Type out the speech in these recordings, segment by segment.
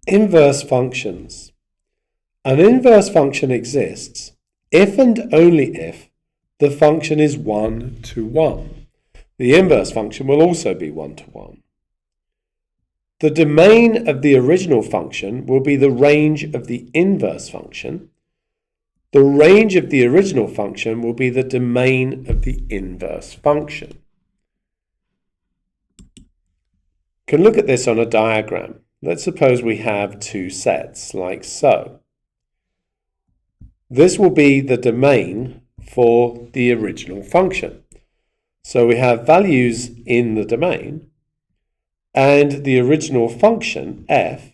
Inverse functions. An inverse function exists if and only if the function is 1 to 1. The inverse function will also be 1 to 1. The domain of the original function will be the range of the inverse function. The range of the original function will be the domain of the inverse function. You can look at this on a diagram. Let's suppose we have two sets, like so. This will be the domain for the original function. So we have values in the domain, and the original function, f,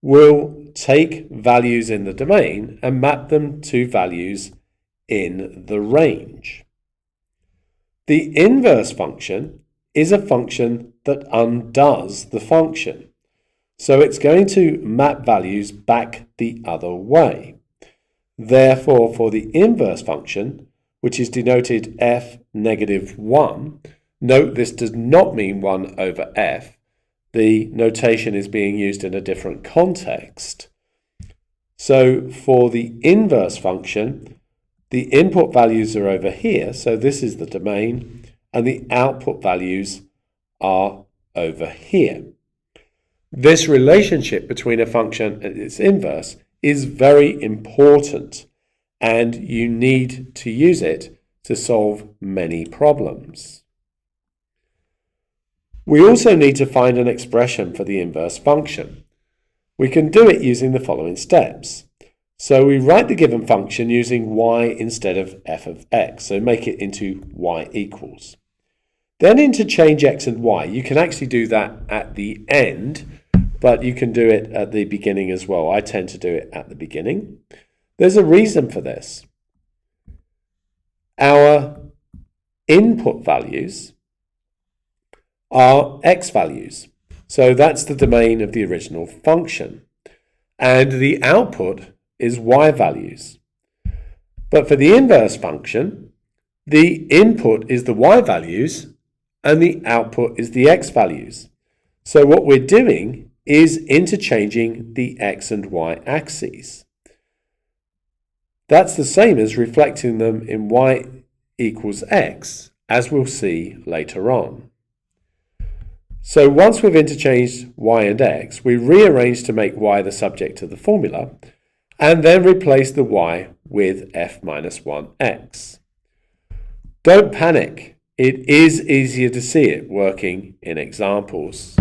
will take values in the domain and map them to values in the range. The inverse function is a function that undoes the function. So it's going to map values back the other way. Therefore, for the inverse function, which is denoted f negative 1, note this does not mean 1 over f. The notation is being used in a different context. So for the inverse function, the input values are over here, so this is the domain, and the output values are over here. This relationship between a function and its inverse is very important, and you need to use it to solve many problems. We also need to find an expression for the inverse function. We can do it using the following steps. So we write the given function using y instead of f of x, so make it into y equals. Then interchange x and y. You can actually do that at the end, but you can do it at the beginning as well. I tend to do it at the beginning. There's a reason for this. Our input values are x values. So that's the domain of the original function. And the output is y values. But for the inverse function, the input is the y values and the output is the x values. So what we're doing is interchanging the x and y axes. That's the same as reflecting them in y equals x, as we'll see later on. So once we've interchanged y and x, we rearrange to make y the subject of the formula, and then replace the y with f minus 1x. Don't panic. It is easier to see it working in examples.